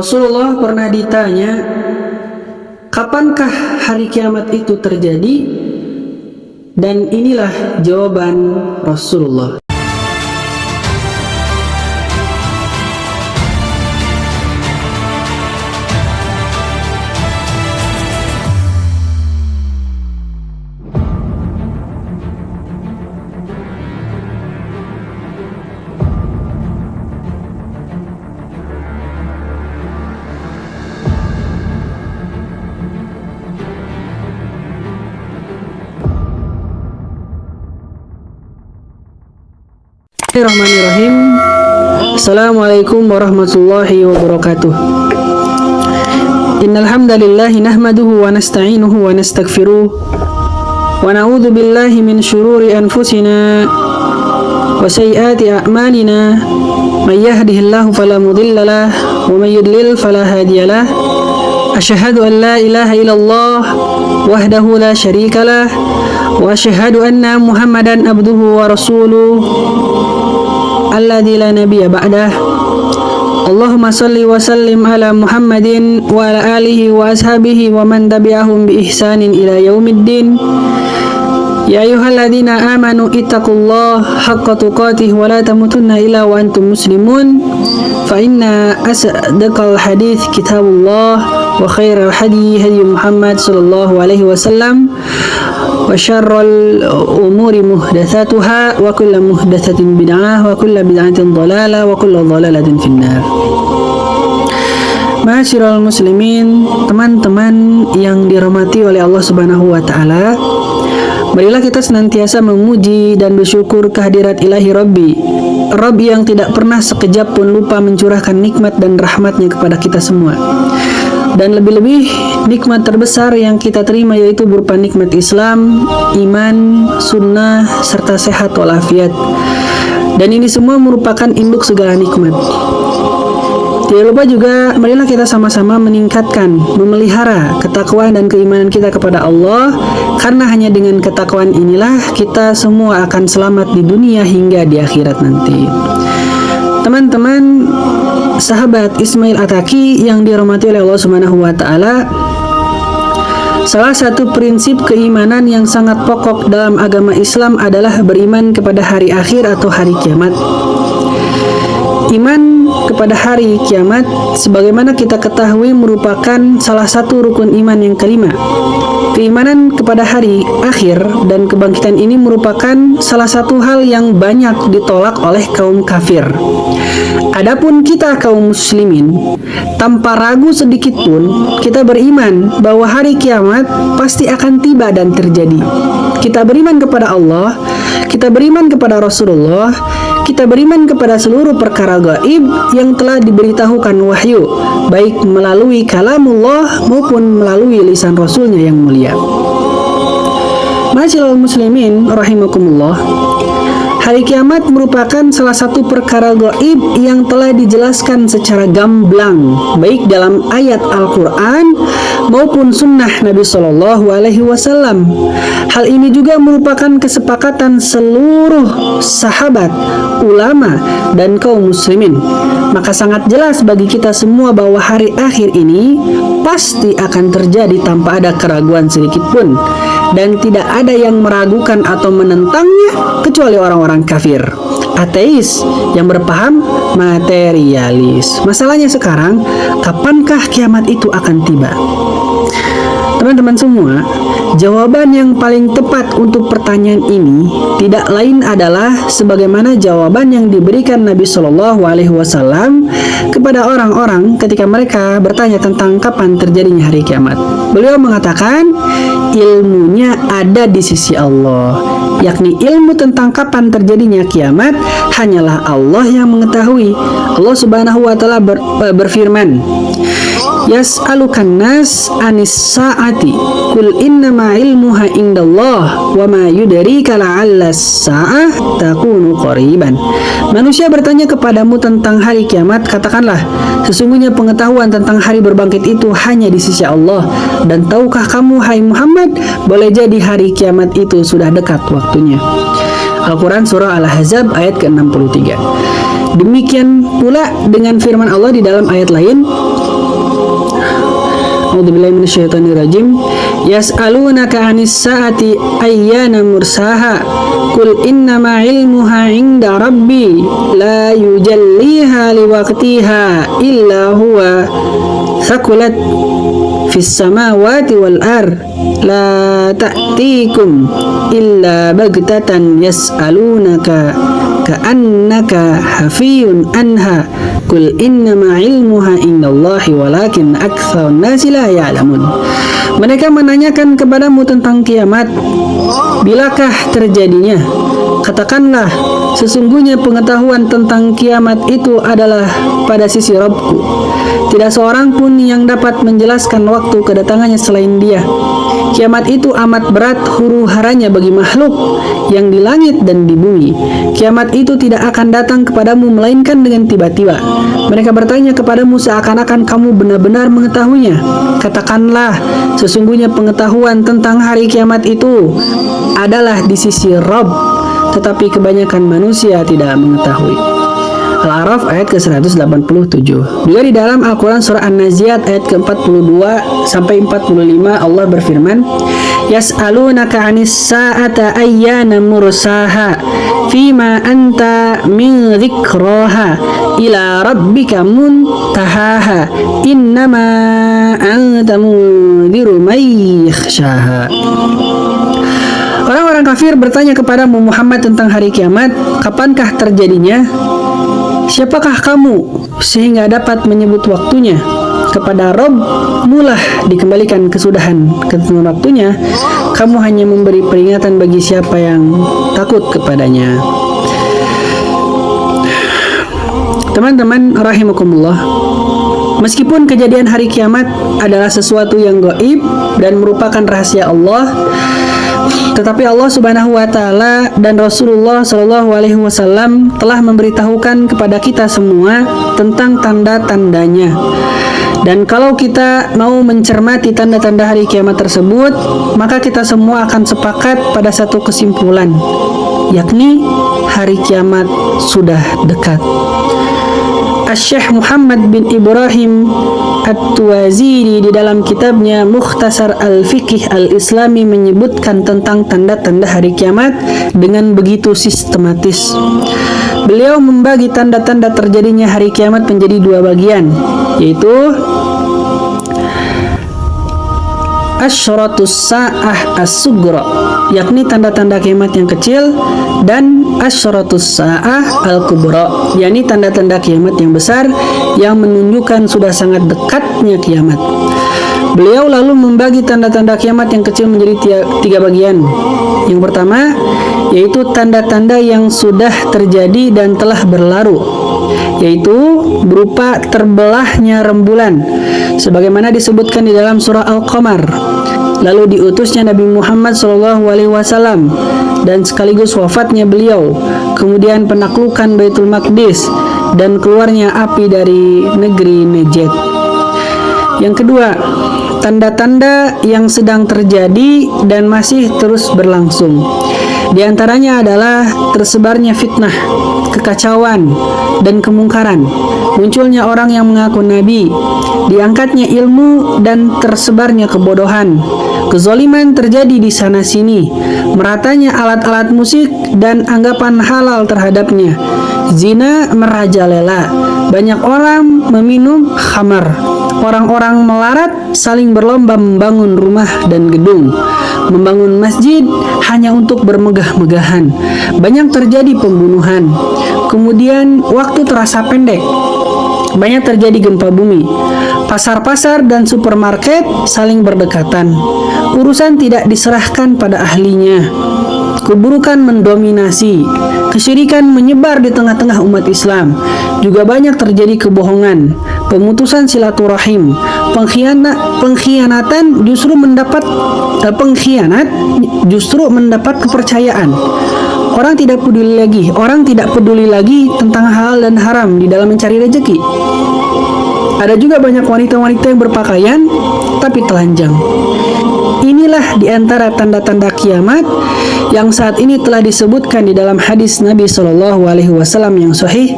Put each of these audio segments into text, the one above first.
Rasulullah pernah ditanya, kapankah hari kiamat itu terjadi? Dan inilah jawaban Rasulullah. Bismillahirrahmanirrahim. Assalamualaikum warahmatullahi wabarakatuh. Innal hamdalillah nahmaduhu wa nasta'inuhu wa nastaghfiruh wa na'udzu billahi min shururi anfusina wa sayyiati a'malina. May yahdihillahu fala mudilla lahu wa may yudlil fala hadiya lahu. Asyhadu an la ilaha illallah wahdahu la syarika lahu wa asyhadu anna Muhammadan abduhu wa rasuluh alladzi la nabiyya ba'dah. Allahumma salli wa sallim ala Muhammadin wa ala alihi wa ashabihi wa man tabi'ahum bi ihsanin ila yaumiddin. Ya ayyuhalladzina amanu ittaqullaha haqqa tuqatih wa la tamutunna illa wa antum muslimun. Fa inna asdaqal hadits kitabullah wa khairal hadi hadi Muhammad sallallahu alaihi wasallam. Wa syarrul umuri muhdatsatuha wa kullu muhdatsatin bid'ah wa kullu bid'atin dhalalah wa kullu dhalalatin finnar. Ma'asyiral muslimin, teman-teman yang dirahmati oleh Allah Subhanahu wa taala, marilah kita senantiasa memuji dan bersyukur kehadirat Ilahi Rabbi, Rabb yang tidak pernah sekejap pun lupa mencurahkan nikmat dan rahmatnya kepada kita semua. Dan lebih-lebih nikmat terbesar yang kita terima yaitu berupa nikmat Islam, iman, sunnah, serta sehat walafiat. Dan ini semua merupakan induk segala nikmat. Tidak lupa juga, marilah kita sama-sama meningkatkan, memelihara ketakwaan dan keimanan kita kepada Allah, karena hanya dengan ketakwaan inilah kita semua akan selamat di dunia hingga di akhirat nanti. Teman-teman, sahabat Ismail Attaqi yang dirahmati oleh Allah Subhanahu wa taala, salah satu prinsip keimanan yang sangat pokok dalam agama Islam adalah beriman kepada hari akhir atau hari kiamat. Iman kepada hari kiamat, sebagaimana kita ketahui, merupakan salah satu rukun iman yang kelima. Keimanan kepada hari akhir dan kebangkitan ini merupakan salah satu hal yang banyak ditolak oleh kaum kafir. Adapun kita kaum muslimin, tanpa ragu sedikit pun kita beriman bahwa hari kiamat pasti akan tiba dan terjadi. Kita beriman kepada Allah, kita beriman kepada Rasulullah, kita beriman kepada seluruh perkara gaib yang telah diberitahukan wahyu, baik melalui kalamullah maupun melalui lisan Rasulnya yang mulia. Ma'asyiral muslimin rahimakumullah, hari kiamat merupakan salah satu perkara gaib yang telah dijelaskan secara gamblang, baik dalam ayat Al-Quran maupun sunnah Nabi Shallallahu Alaihi Wasallam. Hal ini juga merupakan kesepakatan seluruh sahabat, ulama, dan kaum muslimin. Maka sangat jelas bagi kita semua bahwa hari akhir ini pasti akan terjadi tanpa ada keraguan sedikit pun, dan tidak ada yang meragukan atau menentangnya kecuali orang-orang kafir, ateis yang berpaham materialis. Masalahnya sekarang, kapankah kiamat itu akan tiba? Teman-teman semua, jawaban yang paling tepat untuk pertanyaan ini tidak lain adalah sebagaimana jawaban yang diberikan Nabi Shallallahu Alaihi Wasallam kepada orang-orang ketika mereka bertanya tentang kapan terjadinya hari kiamat. Beliau mengatakan, ilmunya ada di sisi Allah, yakni ilmu tentang kapan terjadinya kiamat hanyalah Allah yang mengetahui. Allah Subhanahu wa taala berfirman, Yas'alukan nas anis sa'ati kul innama ilmuha indallah wa ma yudrika la'alla sa'ah takunu qariban. Manusia bertanya kepadamu tentang hari kiamat, katakanlah, sesungguhnya pengetahuan tentang hari berbangkit itu hanya di sisi Allah, dan tahukah kamu hai Muhammad, boleh jadi hari kiamat itu sudah dekat waktunya. Al-Quran Surah Al-Ahzab ayat ke-63. Demikian pula dengan firman Allah di dalam ayat lain, A'udzubillahi minasyaitonirrajim. Yas'alunaka 'anis sa'ati ayyana mursaha qul innama 'ilmuha 'inda rabbi la yujalliha liwaqtiha illa huwa thaqulat fis samawati wal ar la ta'tikum illa baghtatan yas'alunaka ka'annaka hafiyun anha qul innama ilmuha indallahi walakin aktsarun nasi la ya'lamun. Mereka menanyakan kepadamu tentang kiamat, bilakah terjadinya? Katakanlah, sesungguhnya pengetahuan tentang kiamat itu adalah pada sisi Rabbku. Tidak seorang pun yang dapat menjelaskan waktu kedatangannya selain Dia. Kiamat itu amat berat huru-haranya bagi makhluk yang di langit dan di bumi. Kiamat itu tidak akan datang kepadamu melainkan dengan tiba-tiba. Mereka bertanya kepadamu seakan-akan kamu benar-benar mengetahuinya. Katakanlah, sesungguhnya pengetahuan tentang hari kiamat itu adalah di sisi Rabb, tetapi kebanyakan manusia tidak mengetahui. Al-A'raf ayat ke-187. Juga di dalam Al-Quran surah An-Naziat ayat ke-42 sampai 45 Allah berfirman, Yas'alunaka 'anis sa'ata ayyana mursaha fima anta min dzikraha ila rabbika muntahaha innama anta mundziru may yakhshaha. Orang-orang kafir bertanya kepadamu Muhammad tentang hari kiamat, kapankah terjadinya? Siapakah kamu sehingga dapat menyebut waktunya? Kepada Rabb mulah dikembalikan kesudahan ketentuan waktunya. Kamu hanya memberi peringatan bagi siapa yang takut kepadanya. Teman-teman rahimakumullah, meskipun kejadian hari kiamat adalah sesuatu yang gaib dan merupakan rahasia Allah, tetapi Allah Subhanahu wa taala dan Rasulullah Shallallahu alaihi wasallam telah memberitahukan kepada kita semua tentang tanda-tandanya. Dan kalau kita mau mencermati tanda-tanda hari kiamat tersebut, maka kita semua akan sepakat pada satu kesimpulan, yakni hari kiamat sudah dekat. Asy-Syaikh Muhammad bin Ibrahim At-Tuwaziri di dalam kitabnya Mukhtasar Al-Fiqh Al-Islami menyebutkan tentang tanda-tanda hari kiamat dengan begitu sistematis. Beliau membagi tanda-tanda terjadinya hari kiamat menjadi dua bagian, yaitu Asyratus Sa'ah As-Sughra, yakni tanda-tanda kiamat yang kecil, dan Asyratus Sa'ah Al-Kubra, yakni tanda-tanda kiamat yang besar yang menunjukkan sudah sangat dekatnya kiamat. Beliau lalu membagi tanda-tanda kiamat yang kecil menjadi tiga bagian. Yang pertama yaitu tanda-tanda yang sudah terjadi dan telah berlalu, yaitu berupa terbelahnya rembulan sebagaimana disebutkan di dalam surah Al-Qamar, lalu diutusnya Nabi Muhammad SAW dan sekaligus wafatnya beliau, kemudian penaklukan Baitul Maqdis dan keluarnya api dari negeri Najd. Yang kedua, tanda-tanda yang sedang terjadi dan masih terus berlangsung. Di antaranya adalah tersebarnya fitnah, kekacauan, dan kemungkaran, munculnya orang yang mengaku nabi, diangkatnya ilmu dan tersebarnya kebodohan, kezaliman terjadi di sana-sini, meratanya alat-alat musik dan anggapan halal terhadapnya, zina merajalela, banyak orang meminum khamar, orang-orang melarat saling berlomba membangun rumah dan gedung, membangun masjid hanya untuk bermegah-megahan, banyak terjadi pembunuhan, kemudian waktu terasa pendek, banyak terjadi gempa bumi, pasar-pasar dan supermarket saling berdekatan, urusan tidak diserahkan pada ahlinya, keburukan mendominasi, kesyirikan menyebar di tengah-tengah umat Islam, juga banyak terjadi kebohongan, pemutusan silaturahim, pengkhianat justru mendapat kepercayaan. Orang tidak peduli lagi tentang halal dan haram di dalam mencari rezeki. Ada juga banyak wanita-wanita yang berpakaian tapi telanjang. Inilah di antara tanda-tanda kiamat yang saat ini telah disebutkan di dalam hadis Nabi Shallallahu alaihi wasallam yang sahih,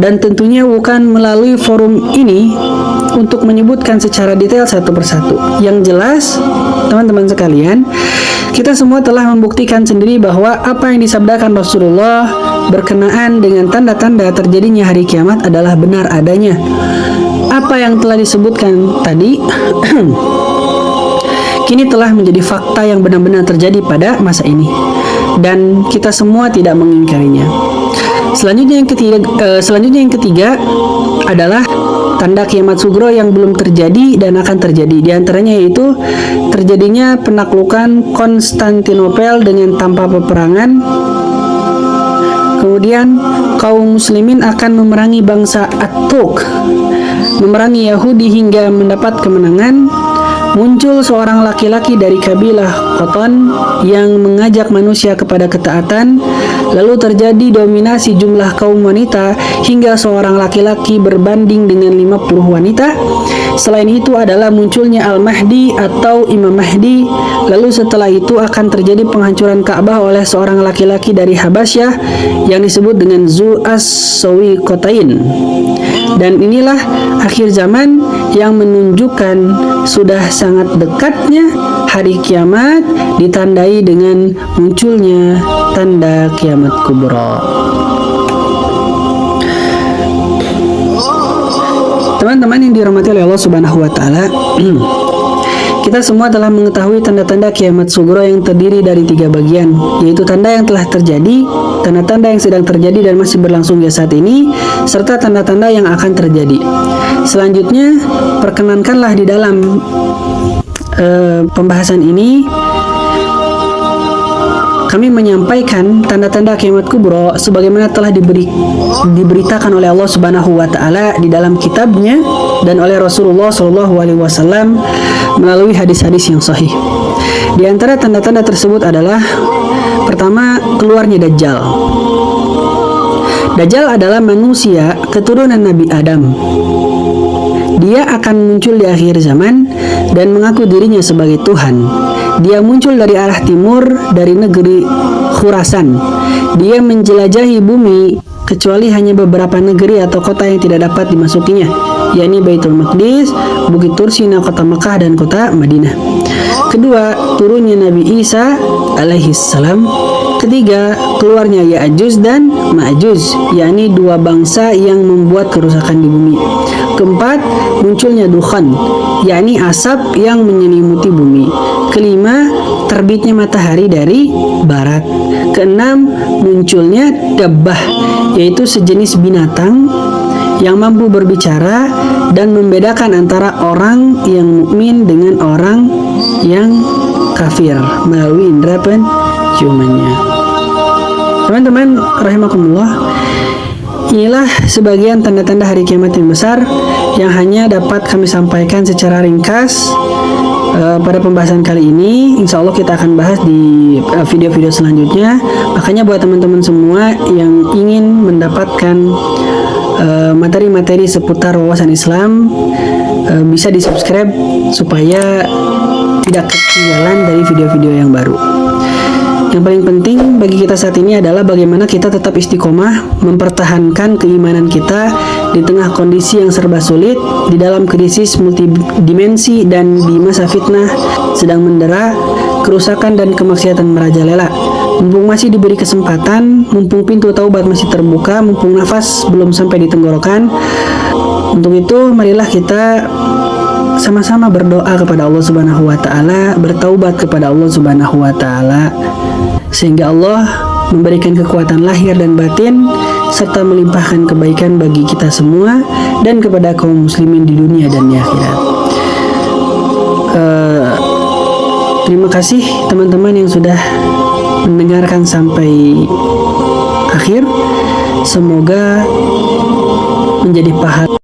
dan tentunya bukan melalui forum ini, untuk menyebutkan secara detail satu persatu. Yang jelas, teman-teman sekalian, kita semua telah membuktikan sendiri bahwa apa yang disabdakan Rasulullah berkenaan dengan tanda-tanda terjadinya hari kiamat adalah benar adanya. Apa yang telah disebutkan tadi kini telah menjadi fakta yang benar-benar terjadi pada masa ini, dan kita semua tidak mengingkarinya. Selanjutnya yang ketiga adalah tanda kiamat sugro yang belum terjadi dan akan terjadi. Di antaranya yaitu terjadinya penaklukan Konstantinopel dengan tanpa peperangan. Kemudian kaum muslimin akan memerangi bangsa At-Turk, memerangi Yahudi hingga mendapat kemenangan. Muncul seorang laki-laki dari kabilah Khoton yang mengajak manusia kepada ketaatan. Lalu terjadi dominasi jumlah kaum wanita hingga seorang laki-laki berbanding dengan 50 wanita. Selain itu adalah munculnya Al-Mahdi atau Imam Mahdi. Lalu setelah itu akan terjadi penghancuran Ka'bah oleh seorang laki-laki dari Habasyah yang disebut dengan Zu As-Sawiqatain. Dan inilah akhir zaman yang menunjukkan sudah sangat dekatnya hari kiamat, ditandai dengan munculnya tanda kiamat kubra. Teman-teman yang dirahmati oleh Allah Subhanahu wa taala, kita semua telah mengetahui tanda-tanda kiamat sugro yang terdiri dari 3 bagian, yaitu tanda yang telah terjadi, tanda-tanda yang sedang terjadi dan masih berlangsung hingga saat ini, serta tanda-tanda yang akan terjadi. Selanjutnya, perkenankanlah di dalam pembahasan ini kami menyampaikan tanda-tanda kiamat kubro sebagaimana telah diberitakan oleh Allah Subhanahu wa taala di dalam kitabnya dan oleh Rasulullah Shallallahu alaihi wasallam melalui hadis-hadis yang sahih. Di antara tanda-tanda tersebut adalah pertama, keluarnya Dajjal. Dajjal adalah manusia keturunan Nabi Adam. Dia akan muncul di akhir zaman dan mengaku dirinya sebagai Tuhan. Dia muncul dari arah timur, dari negeri Khurasan. Dia menjelajahi bumi kecuali hanya beberapa negeri atau kota yang tidak dapat dimasukinya, yakni Baitul Maqdis, Bukit Tursina, kota Mekah, dan kota Madinah. Kedua, turunnya Nabi Isa alaihissalam. Ketiga, keluarnya Ya'juj dan Ma'juj, yakni 2 bangsa yang membuat kerusakan di bumi. Keempat, munculnya dukhan, yakni asap yang menyelimuti bumi. Kelima, terbitnya matahari dari barat. Keenam, munculnya dabbah, yaitu sejenis binatang yang mampu berbicara dan membedakan antara orang yang mukmin dengan orang yang kafir melalui indera penciumannya. Teman-teman rahimakumullah, inilah sebagian tanda-tanda hari kiamat yang besar yang hanya dapat kami sampaikan secara ringkas pada pembahasan kali ini. Insya Allah kita akan bahas di video-video selanjutnya. Makanya buat teman-teman semua yang ingin mendapatkan materi-materi seputar wawasan Islam, bisa di subscribe supaya tidak ketinggalan dari video-video yang baru. Yang paling penting bagi kita saat ini adalah bagaimana kita tetap istiqomah mempertahankan keimanan kita di tengah kondisi yang serba sulit, di dalam krisis multidimensi, dan di masa fitnah sedang mendera, kerusakan dan kemaksiatan merajalela. Mumpung masih diberi kesempatan, mumpung pintu taubat masih terbuka, mumpung nafas belum sampai di tenggorokan, untuk itu marilah kita sama-sama berdoa kepada Allah Subhanahu wa taala, bertaubat kepada Allah Subhanahu wa taala, sehingga Allah memberikan kekuatan lahir dan batin serta melimpahkan kebaikan bagi kita semua dan kepada kaum muslimin di dunia dan di akhirat. Terima kasih teman-teman yang sudah mendengarkan sampai akhir. Semoga menjadi pahala